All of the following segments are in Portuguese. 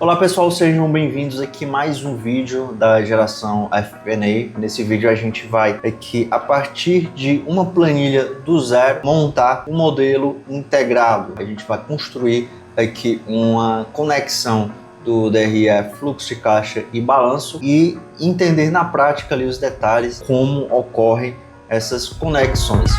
Olá pessoal, sejam bem-vindos aqui a mais um vídeo da geração FP&A. Nesse vídeo a gente vai aqui, a partir de uma planilha do zero, montar um modelo integrado. A gente vai construir aqui uma conexão do DRE, fluxo de caixa e balanço e entender na prática ali os detalhes como ocorrem essas conexões.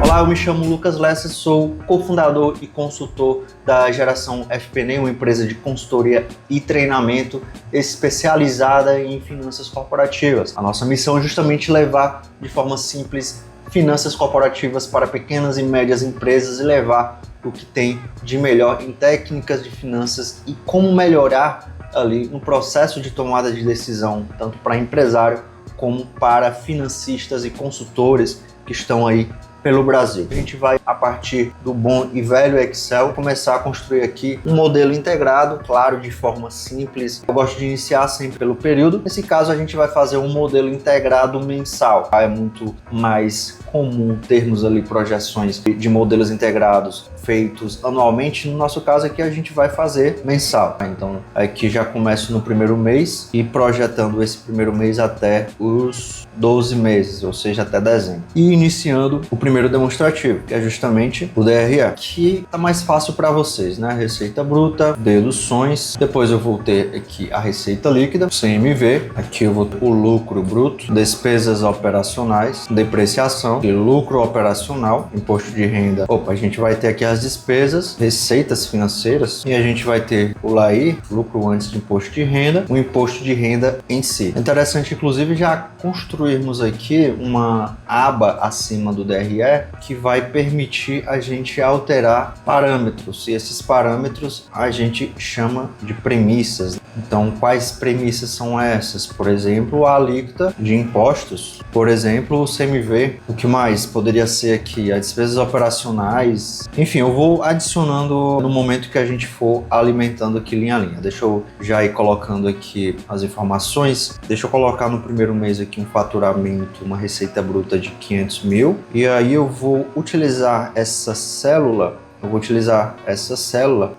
Olá, eu me chamo Lucas Lessa, sou cofundador e consultor da Geração FP&A, uma empresa de consultoria e treinamento especializada em finanças corporativas. A nossa missão é justamente levar de forma simples finanças corporativas para pequenas e médias empresas e levar o que tem de melhor em técnicas de finanças e como melhorar ali no processo de tomada de decisão, tanto para empresário como para financistas e consultores que estão aí pelo Brasil. A gente vai, a partir do bom e velho Excel, começar a construir aqui um modelo integrado, claro, de forma simples. Eu gosto de iniciar sempre pelo período. Nesse caso, a gente vai fazer um modelo integrado mensal. É muito mais comum termos ali projeções de modelos integrados feitos anualmente. No nosso caso aqui, a gente vai fazer mensal. Então, aqui já começo no primeiro mês e projetando esse primeiro mês até os 12 meses, ou seja, até dezembro. E iniciando o primeiro demonstrativo, que é justamente o DRE, que tá mais fácil para vocês, né? Receita bruta, deduções, depois eu vou ter aqui a receita líquida, CMV, aqui eu vou ter o lucro bruto, despesas operacionais, depreciação e lucro operacional, imposto de renda. A gente vai ter aqui as despesas, receitas financeiras, e a gente vai ter o LAI, lucro antes de imposto de renda, o imposto de renda em si. É interessante, inclusive, já construirmos aqui uma aba acima do DRE que vai permitir a gente alterar parâmetros, e esses parâmetros a gente chama de premissas. Então, quais premissas são essas? Por exemplo, a alíquota de impostos, por exemplo, o CMV. O que mais poderia ser aqui? As despesas operacionais. Enfim, eu vou adicionando no momento que a gente for alimentando aqui linha a linha. Deixa eu já ir colocando aqui as informações. Deixa eu colocar no primeiro mês aqui um faturamento, uma receita bruta de 500 mil. E aí eu vou utilizar essa célula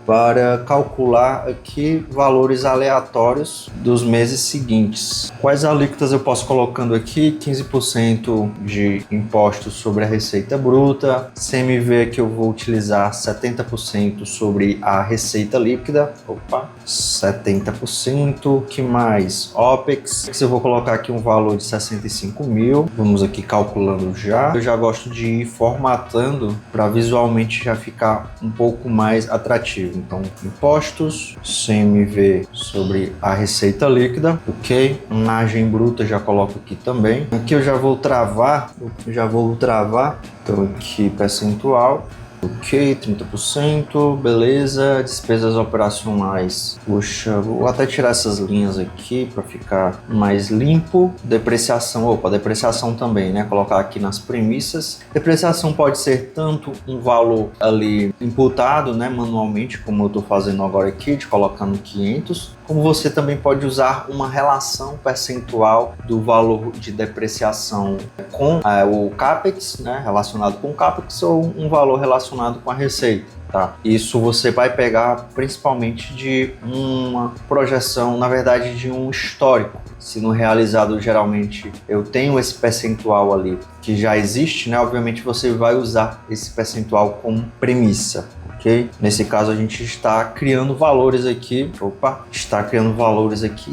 para calcular aqui valores aleatórios dos meses seguintes. Quais alíquotas eu posso colocando aqui? 15% de impostos sobre a receita bruta, CMV que eu vou utilizar 70% sobre a receita líquida, 70%, que mais? OPEX, eu vou colocar aqui um valor de 65 mil, vamos aqui calculando já. Eu já gosto de ir formatando para visualmente já ficar um pouco mais atrativo. Então, impostos, CMV sobre a receita líquida, ok? Margem bruta já coloco aqui também. Aqui eu já vou travar, então aqui percentual. Ok, 30%, beleza. Despesas operacionais. Puxa, vou até tirar essas linhas aqui para ficar mais limpo. Depreciação, depreciação também, né? Colocar aqui nas premissas. Depreciação pode ser tanto um valor ali imputado, né, manualmente, como eu estou fazendo agora aqui, de colocando 500. Como você também pode usar uma relação percentual do valor de depreciação com o CAPEX, né, relacionado com o CAPEX, ou um valor relacionado com a receita, tá? Isso você vai pegar principalmente de uma projeção, na verdade, de um histórico. Se no realizado, geralmente, eu tenho esse percentual ali que já existe, né? Obviamente, você vai usar esse percentual como premissa. Okay? Nesse caso, a gente está criando valores aqui,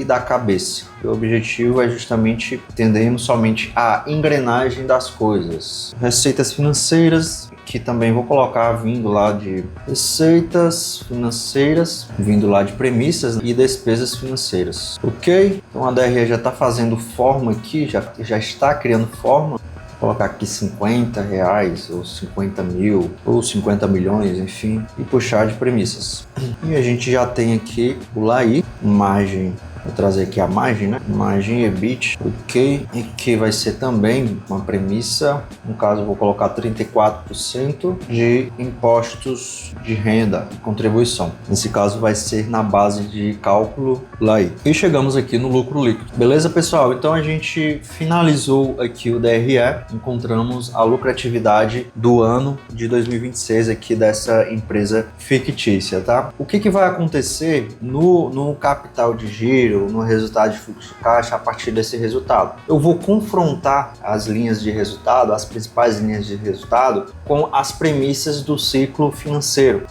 da cabeça. O objetivo é justamente entendermos somente a engrenagem das coisas. Receitas financeiras, que também vou colocar vindo lá de receitas financeiras, vindo lá de premissas e despesas financeiras. Ok? Então a DRE já está fazendo forma aqui, já está criando forma. Vou colocar aqui 50 reais, ou 50 mil, ou 50 milhões, enfim, e puxar de premissas. E a gente já tem aqui o LAI, margem Vou trazer aqui a margem, né? Margem EBIT, ok. E que vai ser também uma premissa, no caso eu vou colocar 34% de impostos de renda e contribuição. Nesse caso vai ser na base de cálculo lá aí. E chegamos aqui no lucro líquido. Beleza, pessoal? Então a gente finalizou aqui o DRE, encontramos a lucratividade do ano de 2026 aqui dessa empresa fictícia, tá? O que vai acontecer no capital de giro, no resultado de fluxo de caixa a partir desse resultado? Eu vou confrontar as linhas de resultado, as principais linhas de resultado, com as premissas do ciclo financeiro.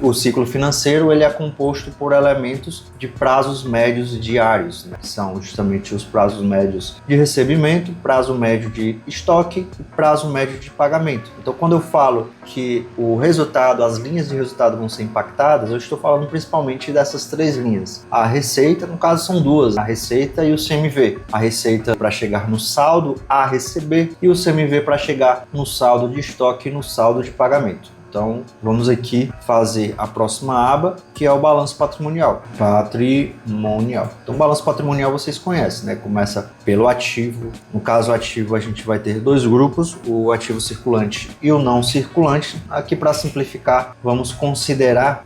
O ciclo financeiro ele é composto por elementos de prazos médios diários, né? São justamente os prazos médios de recebimento, prazo médio de estoque e prazo médio de pagamento. Então, quando eu falo que o resultado, as linhas de resultado vão ser impactadas, eu estou falando principalmente dessas três linhas. A receita, no caso, são duas, a receita e o CMV. A receita para chegar no saldo a receber e o CMV para chegar no saldo de estoque e no saldo de pagamento. Então, vamos aqui fazer a próxima aba, que é o balanço patrimonial. Então, o balanço patrimonial vocês conhecem, né? Começa pelo ativo. No caso, o ativo a gente vai ter dois grupos, o ativo circulante e o não circulante. Aqui, para simplificar, vamos considerar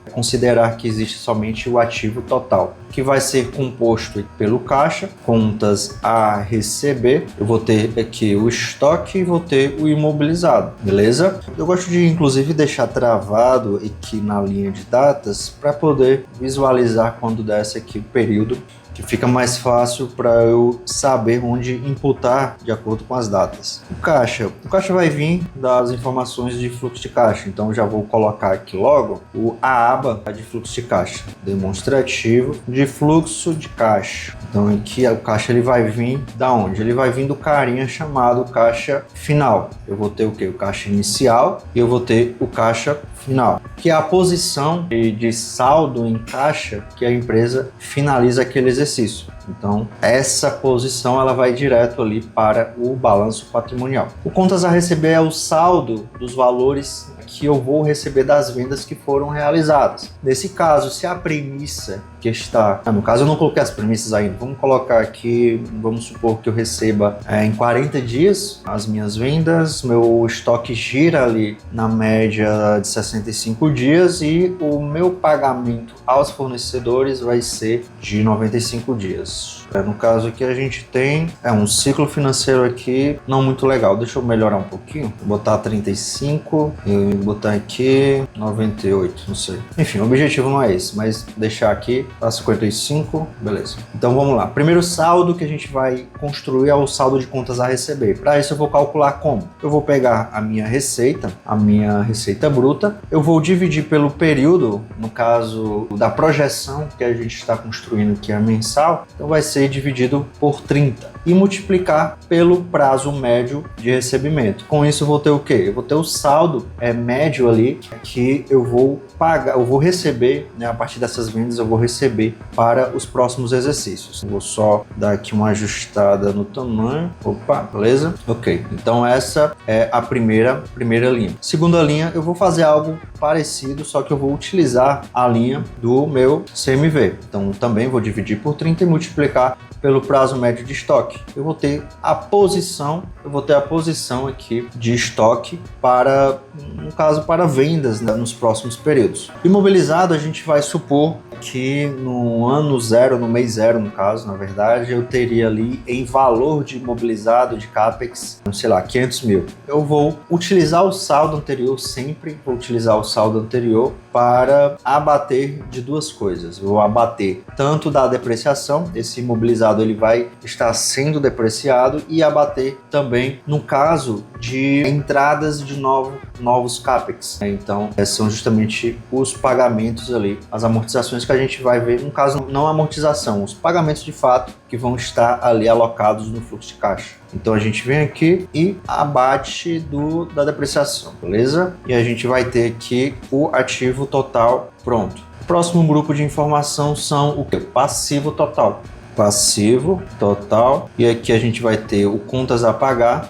que existe somente o ativo total, que vai ser composto pelo caixa, contas a receber. Eu vou ter aqui o estoque e vou ter o imobilizado, beleza? Eu gosto de, inclusive, deixar travado aqui na linha de datas para poder visualizar quando desce aqui o período, que fica mais fácil para eu saber onde imputar de acordo com as datas. O caixa vai vir das informações de fluxo de caixa, então eu já vou colocar aqui logo a aba de fluxo de caixa, demonstrativo de fluxo de caixa. Então aqui o caixa ele vai vir da onde? Ele vai vir do carinha chamado caixa final. Eu vou ter o que? O caixa inicial e eu vou ter o caixa final, que é a posição de saldo em caixa que a empresa finaliza aquele exercício. Então, essa posição ela vai direto ali para o balanço patrimonial. O contas a receber é o saldo dos valores que eu vou receber das vendas que foram realizadas. Nesse caso, se a premissa que está... no caso, eu não coloquei as premissas ainda. Vamos colocar aqui, vamos supor que eu receba em 40 dias as minhas vendas, meu estoque gira ali na média de 65 dias e o meu pagamento aos fornecedores vai ser de 95 dias. No caso aqui a gente tem um ciclo financeiro aqui não muito legal. Deixa eu melhorar um pouquinho. Vou botar 35 e botar aqui 98, não sei. Enfim, o objetivo não é esse, mas deixar aqui tá 55, beleza. Então vamos lá. Primeiro saldo que a gente vai construir é o saldo de contas a receber. Para isso eu vou calcular como? Eu vou pegar a minha receita bruta, eu vou dividir pelo período, no caso da projeção que a gente está construindo que é mensal, então vai ser dividido por 30 e multiplicar pelo prazo médio de recebimento. Com isso eu vou ter o quê? Eu vou ter o saldo médio ali que eu vou pagar, eu vou receber, né, a partir dessas vendas eu vou receber para os próximos exercícios. Vou só dar aqui uma ajustada no tamanho. Opa, beleza? Ok, então essa é a primeira linha. Segunda linha, eu vou fazer algo parecido, só que eu vou utilizar a linha do meu CMV. Então também vou dividir por 30 e multiplicar pelo prazo médio de estoque. Eu vou ter a posição aqui de estoque para, no caso, para vendas, né, nos próximos períodos. Imobilizado, a gente vai supor que no ano zero, no mês zero, no caso, na verdade, eu teria ali em valor de imobilizado de CAPEX, sei lá, 500 mil. Eu vou utilizar o saldo anterior, sempre vou utilizar o saldo anterior para abater de duas coisas. Eu vou abater tanto da depreciação, esse imobilizado ele vai estar sendo depreciado, e abater também no caso de entradas de novos CAPEX. Então, são justamente os pagamentos ali, as amortizações que a gente vai ver, no caso não a amortização, os pagamentos de fato que vão estar ali alocados no fluxo de caixa. Então a gente vem aqui e abate da depreciação, beleza? E a gente vai ter aqui o ativo total pronto. O próximo grupo de informação são o que? Passivo total. Passivo total, e aqui a gente vai ter o contas a pagar,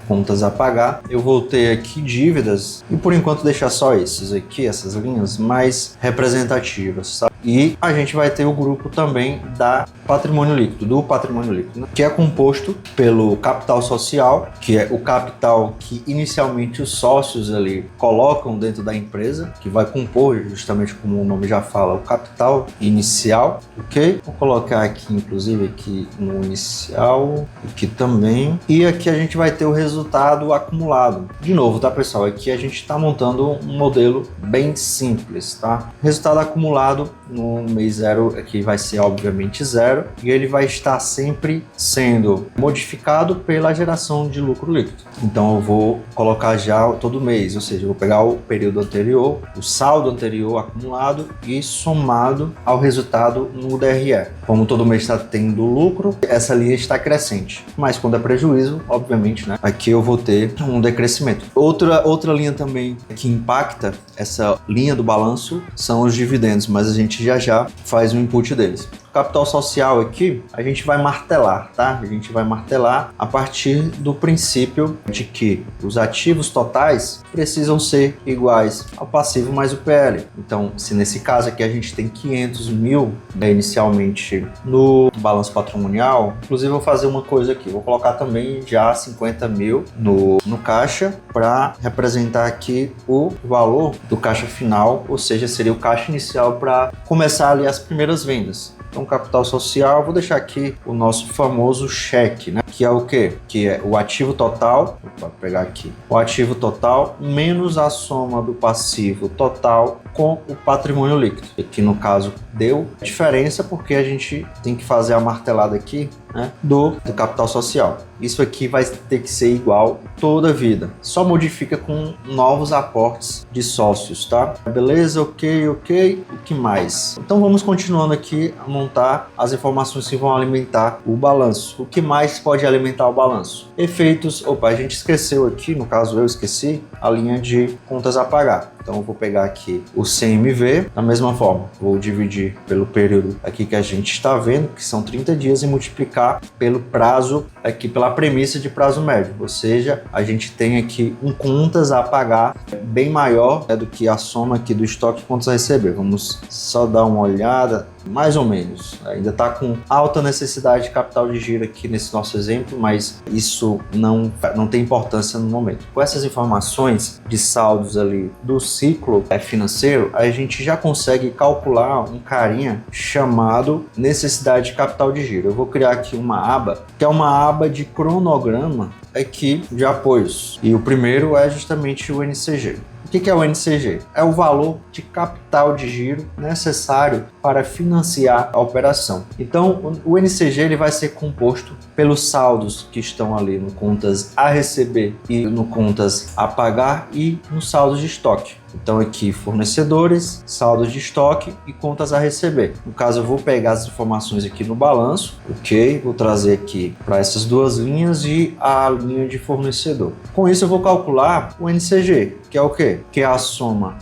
eu vou ter aqui dívidas, e por enquanto deixar só esses aqui, essas linhas mais representativas, sabe? E a gente vai ter o grupo também da patrimônio líquido, do patrimônio líquido, né? Que é composto pelo capital social, que é o capital que inicialmente os sócios ali colocam dentro da empresa, que vai compor, justamente como o nome já fala, o capital inicial, ok? Vou colocar aqui, inclusive, aqui no inicial, aqui também. E aqui a gente vai ter o resultado acumulado. De novo, tá, pessoal? Aqui a gente está montando um modelo bem simples, tá? Resultado acumulado no mês zero aqui vai ser, obviamente, zero, e ele vai estar sempre sendo modificado pela geração de lucro líquido. Então eu vou colocar já todo mês, ou seja, eu vou pegar o período anterior, o saldo anterior acumulado e somado ao resultado no DRE. Como todo mês está tendo lucro, essa linha está crescente, mas quando é prejuízo, obviamente, né, aqui eu vou ter um decrescimento. Outra linha também que impacta essa linha do balanço são os dividendos, mas a gente já faz o input deles. Capital social aqui, a gente vai martelar, tá? A gente vai martelar a partir do princípio de que os ativos totais precisam ser iguais ao passivo mais o PL. Então, se nesse caso aqui a gente tem 500 mil, né, inicialmente no balanço patrimonial, inclusive eu vou fazer uma coisa aqui, vou colocar também já 50 mil no caixa para representar aqui o valor do caixa final, ou seja, seria o caixa inicial para começar ali as primeiras vendas. Então, capital social, vou deixar aqui o nosso famoso cheque, né? Que é o quê? Que é o ativo total, vou pegar aqui, o ativo total menos a soma do passivo total com o patrimônio líquido. Aqui no caso deu diferença porque a gente tem que fazer a martelada aqui, né, do capital social. Isso aqui vai ter que ser igual toda a vida. Só modifica com novos aportes de sócios, tá? Beleza? Ok. O que mais? Então vamos continuando aqui a montar as informações que vão alimentar o balanço. O que mais pode alimentar o balanço? Efeitos. Opa, a gente esqueceu aqui, no caso eu esqueci, a linha de contas a pagar. Então eu vou pegar aqui o CMV, da mesma forma, vou dividir pelo período aqui que a gente está vendo, que são 30 dias, e multiplicar pelo prazo, aqui pela premissa de prazo médio, ou seja, a gente tem aqui um contas a pagar bem maior, né, do que a soma aqui do estoque de contas a receber. Vamos só dar uma olhada, mais ou menos, ainda está com alta necessidade de capital de giro aqui nesse nosso exemplo, mas isso não tem importância no momento. Com essas informações de saldos ali do ciclo financeiro, a gente já consegue calcular um carinha chamado necessidade de capital de giro. Eu vou criar aqui uma aba, que é uma aba de cronograma aqui de apoios. E o primeiro é justamente o NCG. O que é o NCG? É o valor de capital de giro necessário para financiar a operação. Então, o NCG ele vai ser composto pelos saldos que estão ali no contas a receber e no contas a pagar e nos saldos de estoque. Então aqui fornecedores, saldos de estoque e contas a receber. No caso eu vou pegar as informações aqui no balanço, ok? Vou trazer aqui para essas duas linhas e a linha de fornecedor. Com isso eu vou calcular o NCG, que é o quê? Que é a soma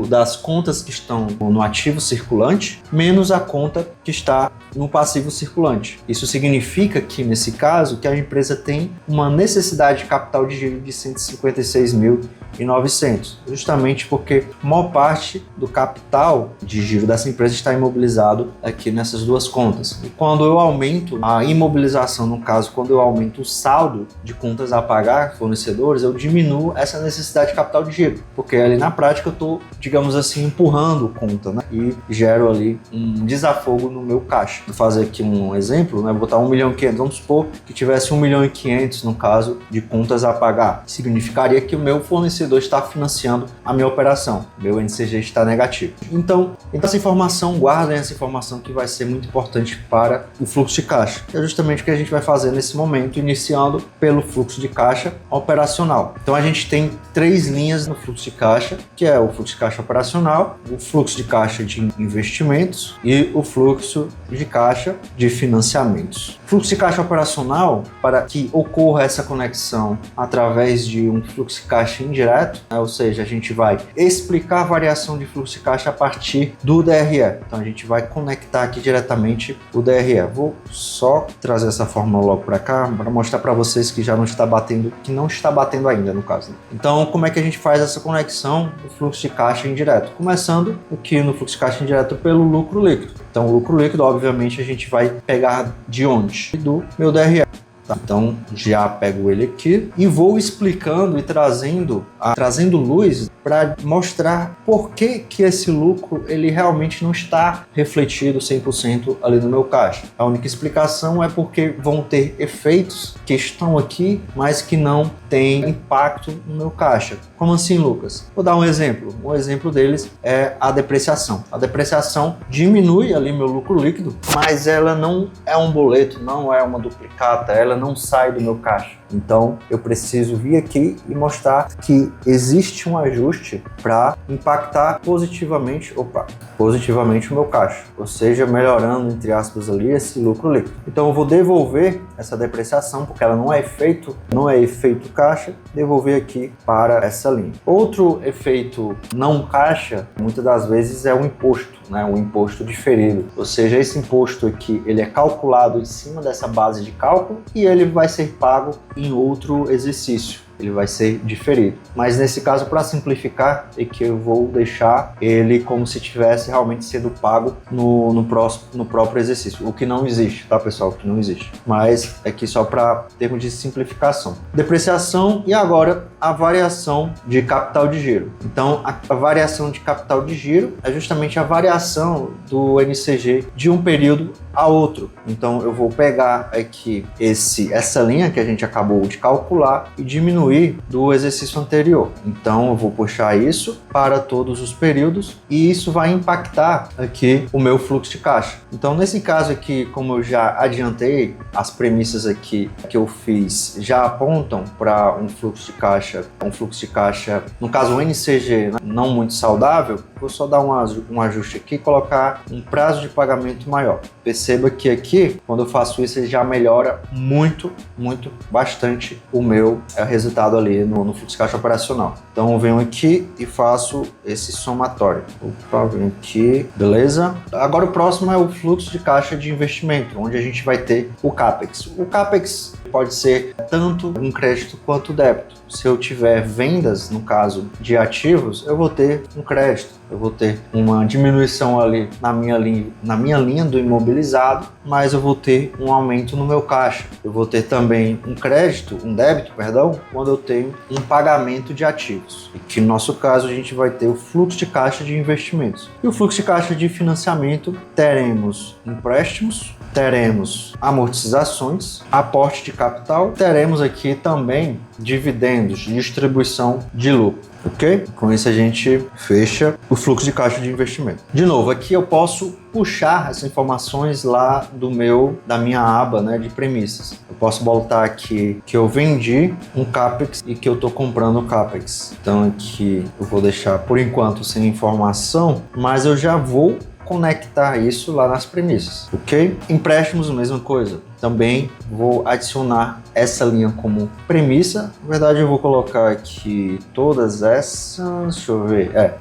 das contas que estão no ativo circulante menos a conta que está no passivo circulante. Isso significa que nesse caso que a empresa tem uma necessidade de capital de giro de 156.900, justamente porque a maior parte do capital de giro dessa empresa está imobilizado aqui nessas duas contas. E quando eu aumento a imobilização, no caso, quando eu aumento o saldo de contas a pagar fornecedores, eu diminuo essa necessidade de capital de giro, porque ali na prática eu estou, digamos assim, empurrando conta, né? E gero ali um desafogo no meu caixa. Vou fazer aqui um exemplo, né? Vou botar 1.500.000, vamos supor que tivesse 1.500.000 no caso de contas a pagar. Significaria que o meu fornecedor está financiando a minha operação, meu NCG está negativo. Então essa informação, guardem essa informação que vai ser muito importante para o fluxo de caixa, que é justamente o que a gente vai fazer nesse momento, iniciando pelo fluxo de caixa operacional. Então a gente tem três linhas no fluxo de caixa, que é o fluxo de caixa operacional, o fluxo de caixa de investimentos e o fluxo de caixa de financiamentos. Fluxo de caixa operacional, para que ocorra essa conexão através de um fluxo de caixa indireto, né? Ou seja, a gente vai explicar a variação de fluxo de caixa a partir do DRE. Então a gente vai conectar aqui diretamente o DRE. Vou só trazer essa fórmula logo para cá para mostrar para vocês que já não está batendo, que não está batendo ainda no caso. Então como é que a gente faz essa conexão do fluxo de caixa indireto, começando aqui no fluxo de caixa indireto pelo lucro líquido. Então, o lucro líquido, obviamente, a gente vai pegar de onde? Do meu DRE. Tá, então já pego ele aqui e vou explicando e trazendo luz para mostrar por que esse lucro ele realmente não está refletido 100% ali no meu caixa. A única explicação é porque vão ter efeitos que estão aqui, mas que não têm impacto no meu caixa. Como assim, Lucas? Vou dar um exemplo. Um exemplo deles é a depreciação. A depreciação diminui ali meu lucro líquido, mas ela não é um boleto, não é uma duplicata, ela não sai do meu caixa. Então, eu preciso vir aqui e mostrar que existe um ajuste para impactar positivamente o meu caixa, ou seja, melhorando, entre aspas, ali esse lucro líquido. Então, eu vou devolver essa depreciação, porque ela não é efeito caixa, devolver aqui para essa linha. Outro efeito não caixa, muitas das vezes, é o imposto, né? O imposto diferido, ou seja, esse imposto aqui, ele é calculado em cima dessa base de cálculo e ele vai ser pago em outro exercício. Ele vai ser diferido. Mas nesse caso, para simplificar, é que eu vou deixar ele como se tivesse realmente sendo pago no próprio exercício. O que não existe, tá, pessoal? O que não existe. Mas aqui só para termos de simplificação. Depreciação e agora a variação de capital de giro. Então, a variação de capital de giro é justamente a variação do NCG de um período a outro. Então, eu vou pegar aqui essa linha que a gente acabou de calcular e diminuir do exercício anterior. Então, eu vou puxar isso para todos os períodos e isso vai impactar aqui o meu fluxo de caixa. Então, nesse caso aqui, como eu já adiantei, as premissas aqui que eu fiz já apontam para um fluxo de caixa, no caso o NCG, né, não muito saudável. Vou só dar um ajuste aqui e colocar um prazo de pagamento maior. Perceba que aqui, quando eu faço isso, ele já melhora bastante o meu resultado ali no fluxo de caixa operacional. Então eu venho aqui e faço esse somatório. Opa, venho aqui, beleza? Agora o próximo é o fluxo de caixa de investimento, onde a gente vai ter o CAPEX. O CAPEX pode ser tanto um crédito quanto débito. Se eu tiver vendas, no caso de ativos, eu vou ter um crédito, eu vou ter uma diminuição ali na minha linha do imobilizado, mas eu vou ter um aumento no meu caixa. Eu vou ter também um débito, quando eu tenho um pagamento de ativos. E que no nosso caso a gente vai ter o fluxo de caixa de investimentos. E o fluxo de caixa de financiamento, teremos empréstimos, teremos amortizações, aporte de capital, teremos aqui também dividendos, distribuição de lucro, ok? Com isso a gente fecha o fluxo de caixa de investimento. De novo, aqui eu posso puxar essas informações lá da minha aba, né, de premissas. Eu posso botar aqui que eu vendi um CAPEX e que eu estou comprando o CAPEX. Então aqui eu vou deixar por enquanto sem informação, mas eu já vou conectar isso lá nas premissas, ok? Empréstimos, mesma coisa. Também vou adicionar essa linha como premissa. Na verdade, eu vou colocar aqui todas essas,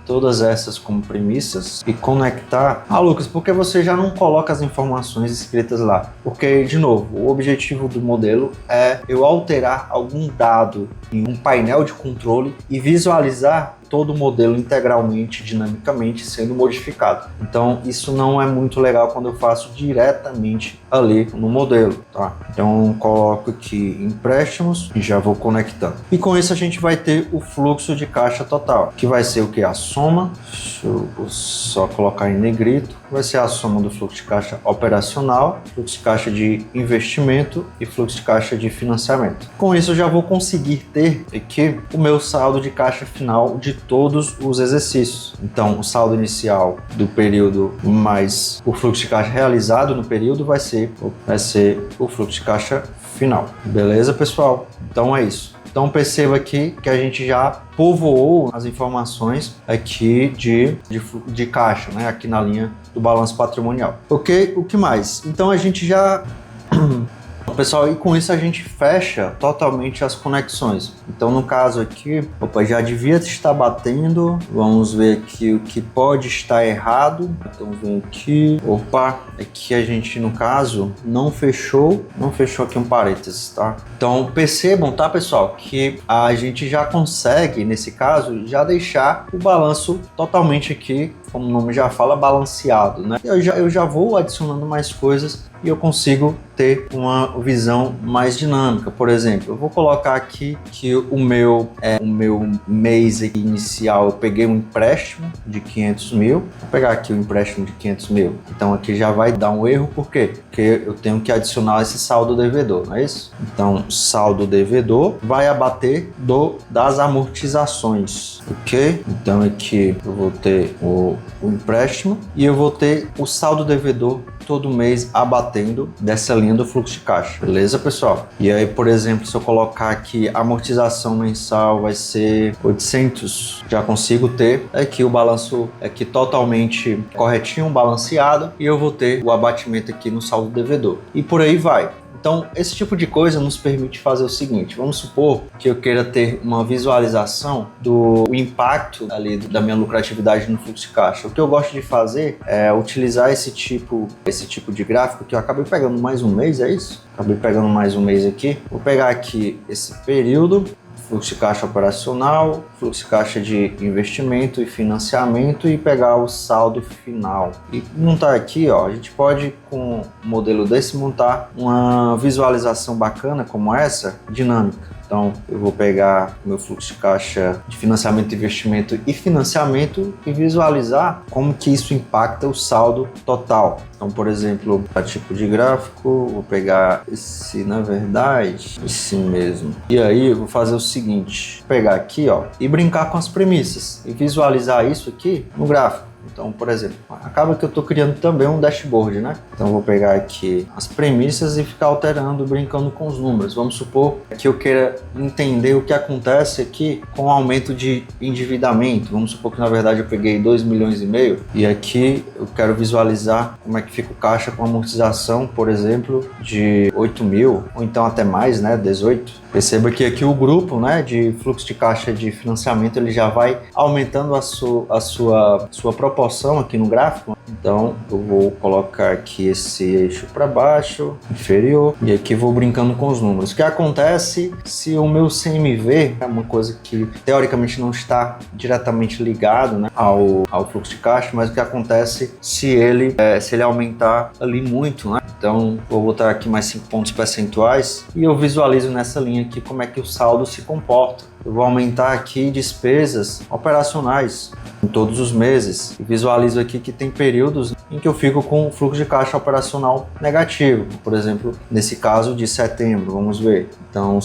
todas essas como premissas e conectar. Ah, Lucas, por que você já não coloca as informações escritas lá? Porque, de novo, o objetivo do modelo é eu alterar algum dado em um painel de controle e visualizar todo o modelo integralmente, dinamicamente sendo modificado. Então, isso não é muito legal quando eu faço diretamente ali no modelo, tá? Então, coloco aqui empréstimos e já vou conectando. E com isso a gente vai ter o fluxo de caixa total, que vai ser o que? A soma, deixa eu só colocar em negrito, vai ser a soma do fluxo de caixa operacional, fluxo de caixa de investimento e fluxo de caixa de financiamento. Com isso eu já vou conseguir ter aqui o meu saldo de caixa final de todos os exercícios. Então, o saldo inicial do período mais o fluxo de caixa realizado no período vai ser o fluxo de caixa final. Beleza, pessoal? Então é isso. Então perceba aqui que a gente já povoou as informações aqui de caixa, né? Aqui na linha do balanço patrimonial. Ok? O que mais? Então a gente já Pessoal, e com isso a gente fecha totalmente as conexões. Então no caso aqui, opa, já devia estar batendo. Vamos ver aqui o que pode estar errado. Então vem aqui, opa, aqui a gente no caso não fechou aqui um parênteses, tá? Então percebam, tá, pessoal, que a gente já consegue nesse caso já deixar o balanço totalmente aqui, como o nome já fala, balanceado, né? Eu já vou adicionando mais coisas e eu consigo ter uma visão mais dinâmica. Por exemplo, eu vou colocar aqui que o meu mês aqui inicial, eu peguei um empréstimo de 500 mil, vou pegar aqui o empréstimo de 500 mil, então aqui já vai dar um erro, por quê? Porque eu tenho que adicionar esse saldo devedor, não é isso? Então, saldo devedor vai abater das amortizações, ok? Então aqui eu vou ter o empréstimo e eu vou ter o saldo devedor todo mês abatendo dessa linha do fluxo de caixa, beleza, pessoal? E aí, por exemplo, se eu colocar aqui a amortização mensal vai ser 800, já consigo ter aqui o balanço aqui totalmente corretinho, balanceado, e eu vou ter o abatimento aqui no saldo devedor. E por aí vai. Então, esse tipo de coisa nos permite fazer o seguinte: vamos supor que eu queira ter uma visualização do impacto ali da minha lucratividade no fluxo de caixa. O que eu gosto de fazer é utilizar esse tipo de gráfico, que eu acabei pegando mais um mês, é isso? Acabei pegando mais um mês aqui. Vou pegar aqui esse período, fluxo de caixa operacional, fluxo de caixa de investimento e financiamento, e pegar o saldo final. E montar aqui, ó, a gente pode, com um modelo desse, montar uma visualização bacana como essa, dinâmica. Então, eu vou pegar meu fluxo de caixa de financiamento, investimento e financiamento e visualizar como que isso impacta o saldo total. Então, por exemplo, para tipo de gráfico, vou pegar esse, na verdade, esse mesmo. E aí, eu vou fazer o seguinte, vou pegar aqui, ó, e brincar com as premissas e visualizar isso aqui no gráfico. Então, por exemplo, acaba que eu estou criando também um dashboard, né? Então, eu vou pegar aqui as premissas e ficar alterando, brincando com os números. Vamos supor que eu queira entender o que acontece aqui com o aumento de endividamento. Vamos supor que, na verdade, eu peguei 2,5 milhões e aqui eu quero visualizar como é que fica o caixa com amortização, por exemplo, de 8 mil, ou então até mais, né? 18. Perceba que aqui o grupo, né, de fluxo de caixa de financiamento, ele já vai aumentando a sua proporção aqui no gráfico. Então eu vou colocar aqui esse eixo para baixo, inferior, e aqui vou brincando com os números. O que acontece se o meu CMV é uma coisa que teoricamente não está diretamente ligado, né, ao fluxo de caixa, mas o que acontece se ele aumentar ali muito, né? Então vou botar aqui mais 5 pontos percentuais e eu visualizo nessa linha aqui como é que o saldo se comporta. Eu vou aumentar aqui despesas operacionais em todos os meses. E visualizo aqui que tem períodos em que eu fico com o fluxo de caixa operacional negativo. Por exemplo, nesse caso de setembro, vamos ver. Então,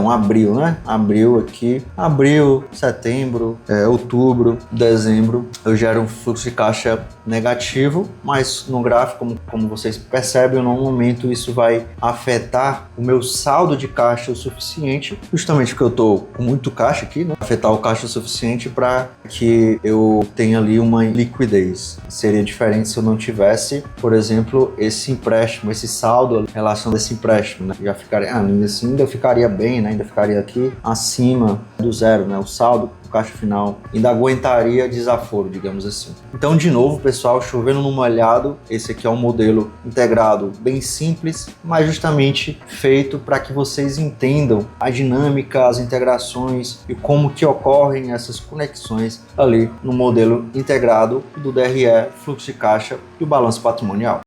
abril, né? Abril, setembro, outubro, dezembro, eu gero um fluxo de caixa negativo, mas no gráfico, como vocês percebem, no momento isso vai afetar o meu saldo de caixa o suficiente, justamente porque eu estou com muito caixa aqui, né? Afetar o caixa o suficiente para que eu tenha ali uma liquidez. Seria diferente se eu não tivesse, por exemplo, esse empréstimo, esse saldo em relação a esse empréstimo, né? Já ficaria, ainda ficaria bem, né? Ainda ficaria aqui acima do zero, né? O saldo, o caixa final, ainda aguentaria desaforo, digamos assim. Então, de novo, pessoal, chovendo no molhado, esse aqui é um modelo integrado bem simples, mas justamente feito para que vocês entendam a dinâmica, as integrações e como que ocorrem essas conexões ali no modelo integrado do DRE, fluxo de caixa e o balanço patrimonial.